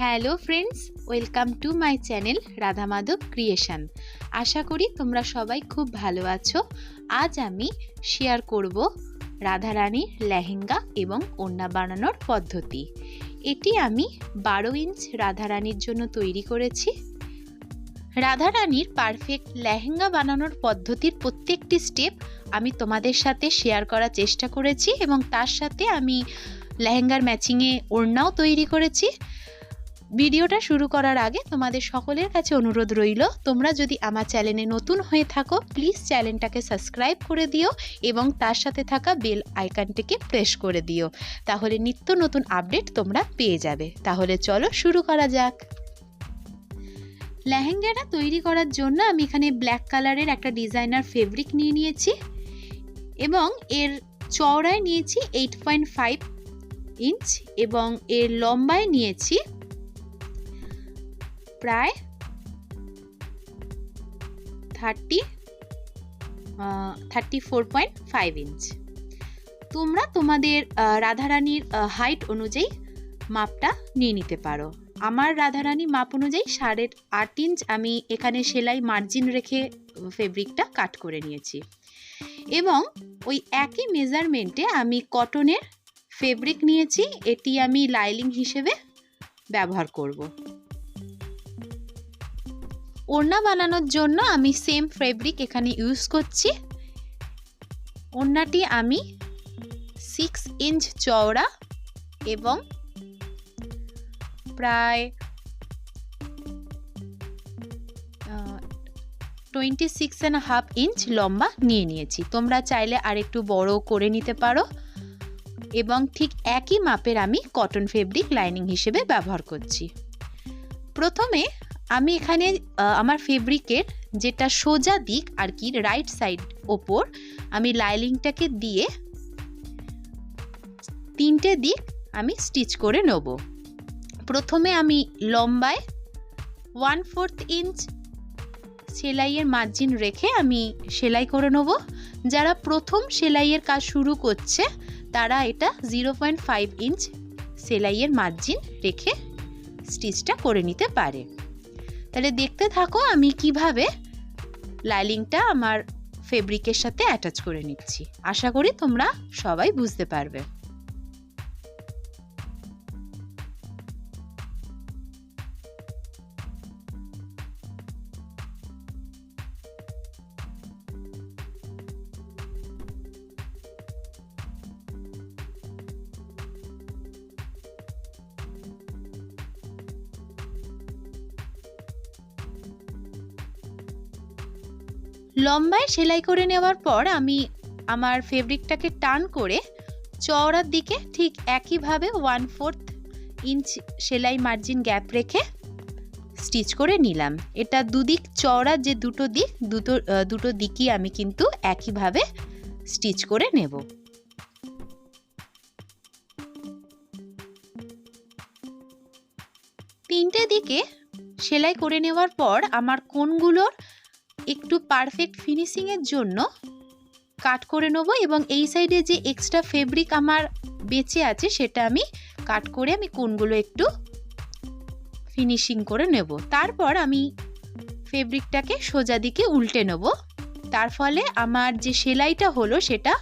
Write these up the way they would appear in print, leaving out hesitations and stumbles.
Hello friends, welcome to my channel Radha Madhav creation. আশা করি তোমরা সবাই খুব ভালো আছো। আজ আমি শেয়ার করব রাধারানীর লেহেঙ্গা এবং ওড়না বানানোর পদ্ধতি। এটি আমি 12 ইঞ্চ রাধারানীর জন্য তৈরি করেছি। রাধারানীর পারফেক্ট লেহেঙ্গা বানানোর পদ্ধতির প্রত্যেকটি স্টেপ আমি তোমাদের সাথে শেয়ার করার চেষ্টা করেছি এবং তার সাথে আমি লেহেঙ্গার ম্যাচিংয়ে ওড়নাও তৈরি করেছি। ভিডিওটা শুরু করার আগে তোমাদের সকলের কাছে অনুরোধ রইল, তোমরা যদি আমার চ্যানেলে নতুন হয়ে থাকো প্লিজ চ্যানেলটাকে সাবস্ক্রাইব করে দিও এবং তার সাথে থাকা বেল আইকনটিকে প্রেস করে দিও, তাহলে নিত্য নতুন আপডেট তোমরা পেয়ে যাবে। তাহলে চলো শুরু করা যাক। লেহেঙ্গাটা তৈরি করার জন্য আমি এখানে ব্ল্যাক কালারের একটা ডিজাইনার ফেব্রিক নিয়ে নিয়েছি এবং এর চওড়ায় নিয়েছি 8.5 ইঞ্চ এবং এর লম্বায় নিয়েছি প্রায় 34.5 ইঞ্চ। তোমরা তোমাদের রাধারানীর হাইট অনুযায়ী মাপটা নিয়ে নিতে পারো। আমার রাধারানী মাপ অনুযায়ী 8.5 ইঞ্চ আমি এখানে সেলাই মার্জিন রেখে ফেব্রিকটা কাট করে নিয়েছি এবং ওই একই মেজারমেন্টে আমি কটনের ফেব্রিক নিয়েছি। এটি আমি লাইনিং হিসেবে ব্যবহার করব। ওড়না বানানোর জন্য আমি সেম ফেব্রিক এখানে ইউজ করছি। ওড়নাটি আমি 6 ইঞ্চ চওড়া এবং প্রায় 26.5 ইঞ্চ লম্বা নিয়ে নিয়েছি। তোমরা চাইলে আর একটু বড় করে নিতে পারো এবং ঠিক একই মাপের আমি কটন ফেব্রিক লাইনিং হিসেবে ব্যবহার করছি। প্রথমে আমি এখানে আমার ফেব্রিকের যেটা সোজা দিক আর কি রাইট সাইড ওপর আমি লাইনিংটাকে দিয়ে 3টে দিক আমি স্টিচ করে নেব। প্রথমে আমি লম্বায় 1/4 ইঞ্চ সেলাইয়ের মার্জিন রেখে আমি সেলাই করে নেব। যারা প্রথম সেলাইয়ের কাজ শুরু করছে তারা এটা 0.5 ইঞ্চ সেলাইয়ের মার্জিন রেখে স্টিচটা করে নিতে পারে। তাহলে দেখতে থাকো আমি কিভাবে লাইনিংটা আমার ফেব্রিকের সাথে অ্যাটাচ করে নিচ্ছি। আশা করি তোমরা সবাই বুঝতে পারবে। লম্বায় সেলাই করে নেওয়ার পর আমি আমার ফেব্রিকটাকে টার্ন করে চওড়ার দিকে ঠিক একইভাবে 1/4 ইঞ্চ সেলাই মার্জিন গ্যাপ রেখে স্টিচ করে নিলাম। এটা দুদিক চওড়ার যে দুটো দিকই আমি কিন্তু একইভাবে স্টিচ করে নেব। তিনটে দিকে সেলাই করে নেওয়ার পর আমার কোণগুলোর একটু পারফেক্ট ফিনিশিংয়ের জন্য কাট করে নেব এবং এই সাইডে যে এক্সট্রা ফেব্রিক আমার বেঁচে আছে সেটা আমি কাট করে আমি কোণগুলো একটু ফিনিশিং করে নেব। তারপর আমি ফেব্রিকটাকে সোজা দিকে উল্টে নেব। তার ফলে আমার যে সেলাইটা হলো সেটা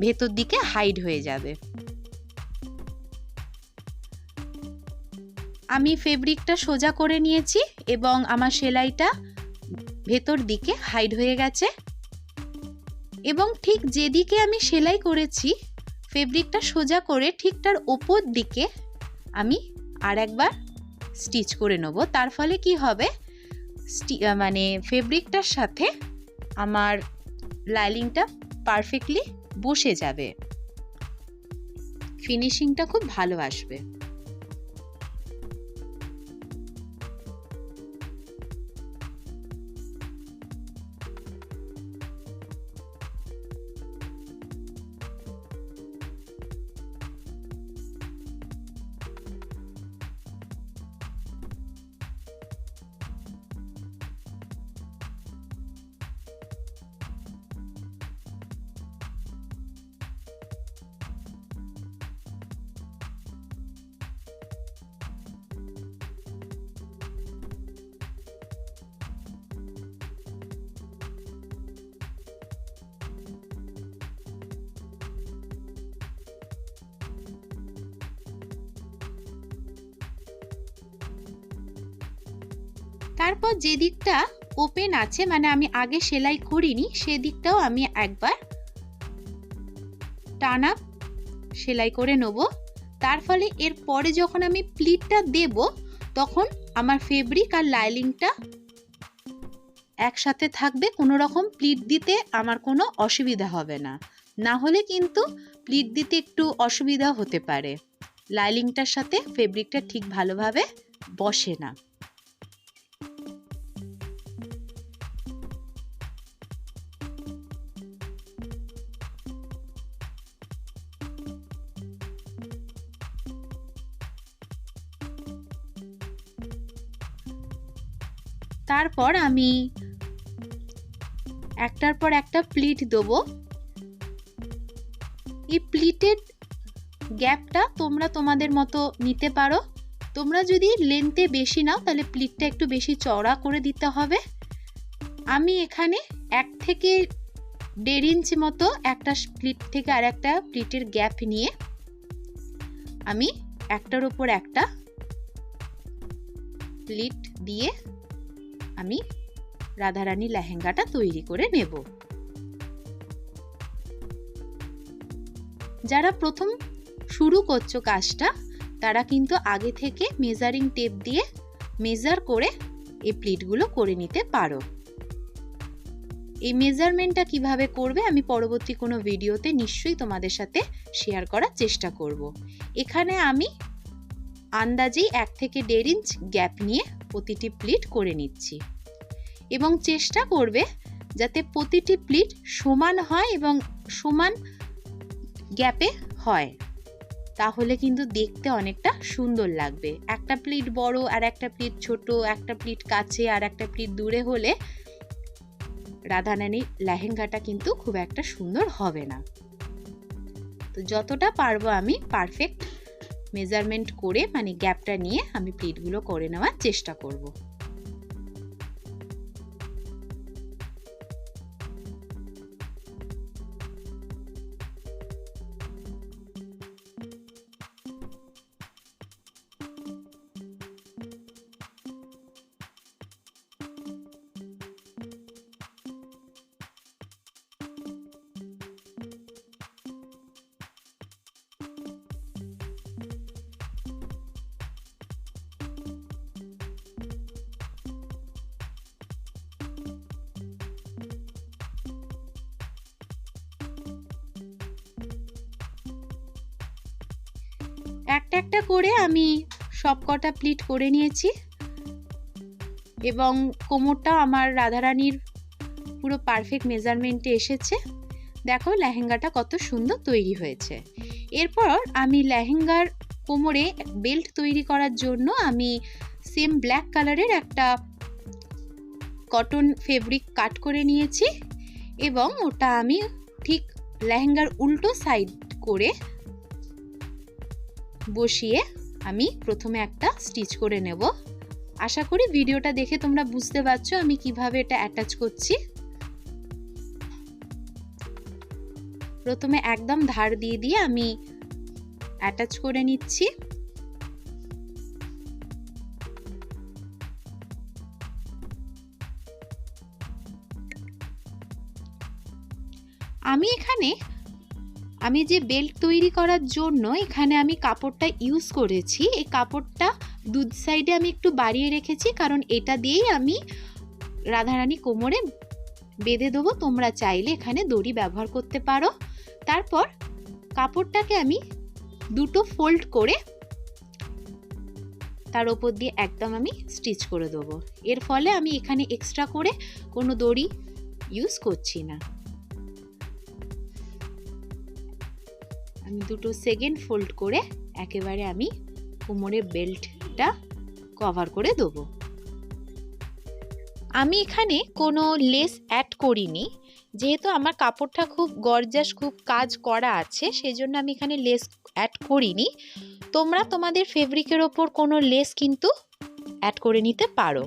ভেতর দিকে হাইড হয়ে যাবে। আমি ফেব্রিকটা সোজা করে নিয়েছি এবং আমার সেলাইটা ভেতর দিকে হাইড হয়ে গেছে এবং ঠিক যেদিকে আমি সেলাই করেছি ফেব্রিকটা সোজা করে ঠিক তার ওপর দিকে আমি আর একবার স্টিচ করে নেব। তার ফলে কি হবে, মানে ফেব্রিকটার সাথে আমার লাইনিংটা পারফেক্টলি বসে যাবে, ফিনিশিংটা খুব ভালো আসবে। তারপর যে দিকটা ওপেন আছে মানে আমি আগে সেলাই করিনি সেদিকটাও আমি একবার টানা সেলাই করে নেব। তার ফলে এর পরে যখন আমি প্লিটটা দেব তখন আমার ফেব্রিক আর লাইনিংটা একসাথে থাকবে, কোনো রকম প্লিট দিতে আমার কোনো অসুবিধা হবে না। না হলে কিন্তু প্লিট দিতে একটু অসুবিধা হতে পারে, লাইনিংটার সাথে ফেব্রিকটা ঠিক ভালোভাবে বসে না। তারপর আমি একটার পর একটা প্লিট দেবো। এই প্লিটের গ্যাপটা তোমরা তোমাদের মতো নিতে পারো। তোমরা যদি লেন্থে বেশি নাও তাহলে প্লিটটা একটু বেশি চওড়া করে দিতে হবে। আমি এখানে 1 থেকে 1.5 ইঞ্চি মতো একটা প্লিট থেকে আর একটা প্লিটের গ্যাপ নিয়ে আমি একটার উপর একটা প্লিট দিয়ে আমি রাধারানী লেহেঙ্গাটা তৈরি করে নেব। যারা প্রথম শুরু করছো কাজটা তারা কিন্তু আগে থেকে মেজারিং টেপ দিয়ে মেজার করে এই প্লিটগুলো করে নিতে পারো। এই মেজারমেন্টটা কিভাবে করবে আমি পরবর্তী কোনো ভিডিওতে নিশ্চয়ই তোমাদের সাথে শেয়ার করার চেষ্টা করব। এখানে আমি আন্দাজেই 1 থেকে 1.5 ইঞ্চ গ্যাপ নিয়ে প্রতিটি প্লিট করে নিচ্ছি এবং চেষ্টা করবে যাতে প্রতিটি প্লিট সমান হয় এবং সমান গ্যাপে হয়, তাহলে কিন্তু দেখতে অনেকটা সুন্দর লাগবে। একটা প্লিট বড় আর একটা প্লিট ছোট, একটা প্লিট কাছে আর একটা প্লিট দূরে হলে রাধারানী লেহেঙ্গাটা কিন্তু খুব একটা সুন্দর হবে না। তো যতটা পারবো আমি পারফেক্ট মেজারমেন্ট করে মানে গ্যাপটা নিয়ে আমি প্লিটগুলো করে নেওয়ার চেষ্টা করব। একটা একটা করে আমি সবকটা প্লিট করে নিয়েছি এবং কোমরটা আমার রাধারানীর পুরো পারফেক্ট মেজারমেন্টে এসেছে। দেখো লেহেঙ্গাটা কত সুন্দর তৈরি হয়েছে। এরপর আমি লেহেঙ্গার কোমরে বেল্ট তৈরি করার জন্য আমি সেম ব্ল্যাক কালারের একটা কটন ফেব্রিক কাট করে নিয়েছি এবং ওটা আমি ঠিক লেহেঙ্গার উল্টো সাইড করে বসিয়ে আমি প্রথমে একটা স্টিচ করে নেব। আশা করি ভিডিওটা দেখে তোমরা বুঝতে পারছো আমি কিভাবে এটা অ্যাটাচ করছি। প্রথমে একদম ধার দিয়ে দিয়ে আমি অ্যাটাচ করে নিচ্ছি। আমি যে বেল্ট তৈরি করার জন্য এখানে আমি কাপড়টা ইউজ করেছি, এই কাপড়টা দু সাইডে আমি একটু বাড়িয়ে রেখেছি কারণ এটা দিয়েই আমি রাধারানী কোমরে বেঁধে দেবো। তোমরা চাইলে এখানে দড়ি ব্যবহার করতে পারো। তারপর কাপড়টাকে আমি দুটো ফোল্ড করে তার উপর দিয়ে একদম আমি স্টিচ করে দেবো। এর ফলে আমি এখানে এক্সট্রা করে কোনো দড়ি ইউজ করছি না। আমি দুটো সেকেন্ড ফোল্ড করে একেবারে আমি কোমরের বেল্টটা কভার করে দেবো। আমি এখানে কোনো লেস অ্যাড করিনি, যেহেতু আমার কাপড়টা খুব গর্জাস খুব কাজ করা আছে সেজন্য আমি এখানে লেস অ্যাড করিনি। তোমরা তোমাদের ফেব্রিকের ওপর কোনো লেস কিন্তু অ্যাড করে নিতে পারো।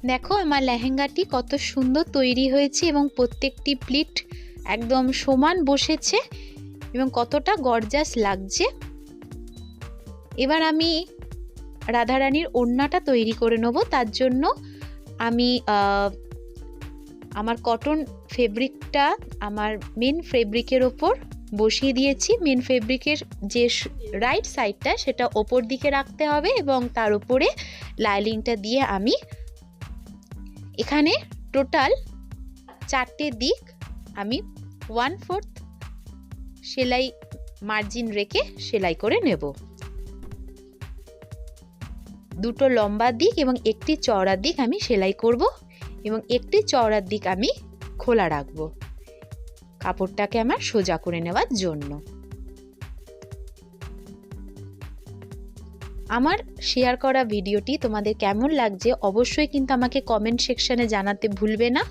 দেখো আমার লেহেঙ্গাটি কত সুন্দর তৈরি হয়েছে এবং প্রত্যেকটি প্লিট একদম সমান বসেছে এবং কতটা গর্জাস লাগছে। এবার আমি রাধারানীর ওড়নাটা তৈরি করে নেব। তার জন্য আমি আমার কটন ফেব্রিকটা আমার মেন ফেব্রিকের ওপর বসিয়ে দিয়েছি। মেন ফেব্রিকের যে রাইট সাইডটা সেটা ওপর দিকে রাখতে হবে এবং তার উপরে লাইনিংটা দিয়ে আমি এখানে টোটাল 4টে দিক আমি 1/4 সেলাই মার্জিন রেখে সেলাই করে নেব। দুটো লম্বা দিক এবং একটি চওড়া দিক আমি সেলাই করব এবং একটি চওড়ার দিক আমি খোলা রাখবো কাপড়টাকে আমার সোজা করে নেওয়ার জন্য। আমার শেয়ার করা ভিডিওটি তোমাদের কেমন লাগছে অবশ্যই কিন্তু আমাকে কমেন্ট সেকশনে জানাতে ভুলবে না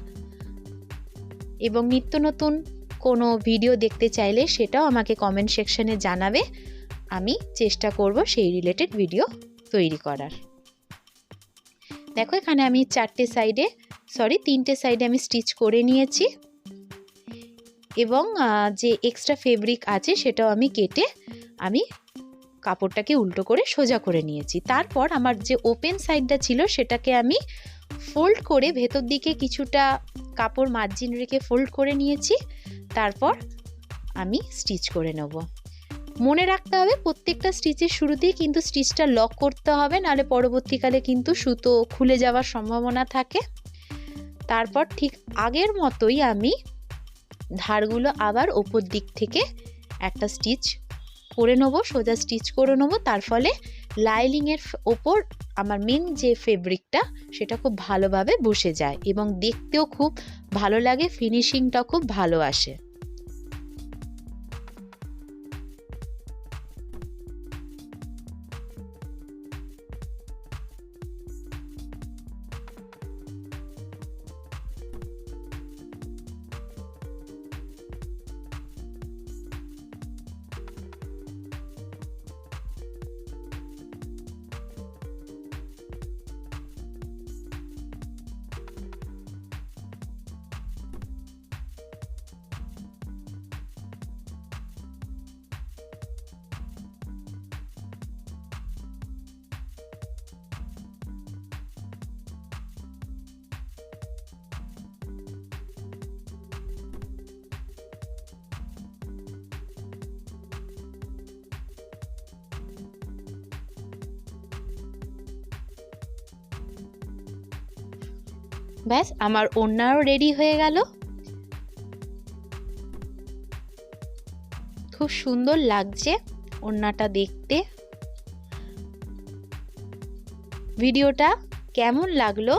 এবং নিত্য নতুন কোনো ভিডিও দেখতে চাইলে সেটাও আমাকে কমেন্ট সেকশনে জানাবে। আমি চেষ্টা করব সেই রিলেটেড ভিডিও তৈরি করার। দেখো এখানে আমি 3টে সাইডে আমি স্টিচ করে নিয়েছি এবং যে এক্সট্রা ফেব্রিক আছে সেটাও আমি কেটে আমি কাপড়টাকে উল্টো করে সোজা করে নিয়েছি। তারপর আমার যে ওপেন সাইডটা ছিল সেটাকে আমি ফোল্ড করে ভেতর দিকে কিছুটা কাপড় মার্জিন রেখে ফোল্ড করে নিয়েছি। তারপর আমি স্টিচ করে নেব। মনে রাখতে হবে প্রত্যেকটা স্টিচের শুরুতেই কিন্তু স্টিচটা লক করতে হবে, নাহলে পরবর্তীকালে কিন্তু সুতো খুলে যাওয়ার সম্ভাবনা থাকে। তারপর ঠিক আগের মতোই আমি ধারগুলো আবার ওপর দিক থেকে একটা স্টিচ করে নেব, সোজা স্টিচ করে নেব। তার ফলে লাইনিংয়ের ওপর আমার মেন যে ফেব্রিকটা সেটা খুব ভালোভাবে বসে যায় এবং দেখতেও খুব ভালো লাগে, ফিনিশিংটা খুব ভালো আসে। ব্যাস আমার ওড়নাও রেডি হয়ে গেল। খুব সুন্দর লাগছে ওড়নাটা দেখতে। ভিডিওটা কেমন লাগলো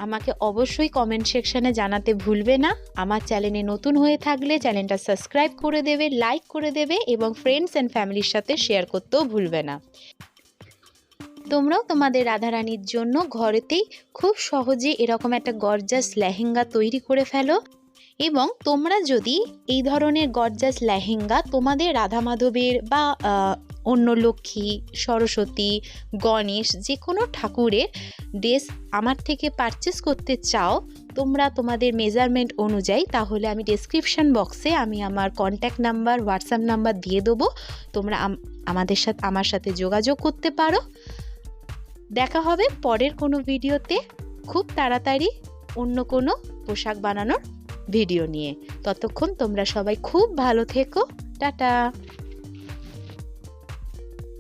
আমাকে অবশ্যই কমেন্ট সেকশনে জানাতে ভুলবে না। আমার চ্যানেলে নতুন হয়ে থাকলে চ্যানেলটা সাবস্ক্রাইব করে দেবে, লাইক করে দেবে এবং ফ্রেন্ডস অ্যান্ড ফ্যামিলির সাথে শেয়ার করতেও ভুলবে না। তোমরাও তোমাদের রাধারানীর জন্য ঘরেতেই খুব সহজে এরকম একটা গর্জাস লেহেঙ্গা তৈরি করে ফেলো এবং তোমরা যদি এই ধরনের গর্জাস লেহেঙ্গা তোমাদের রাধা মাধবের বা অন্য লক্ষ্মী, সরস্বতী, গণেশ যে কোনো ঠাকুরের ড্রেস আমার থেকে পারচেস করতে চাও তোমরা তোমাদের মেজারমেন্ট অনুযায়ী, তাহলে আমি ডেসক্রিপশন বক্সে আমি আমার কন্ট্যাক্ট নাম্বার, হোয়াটসঅ্যাপ নাম্বার দিয়ে দেবো। তোমরা আমার সাথে যোগাযোগ করতে পারো। দেখা হবে পরের কোনো ভিডিওতে খুব তাড়াতাড়ি অন্য কোনো পোশাক বানানোর ভিডিও নিয়ে। ততক্ষণ তোমরা সবাই খুব ভালো থেকো। টাটা।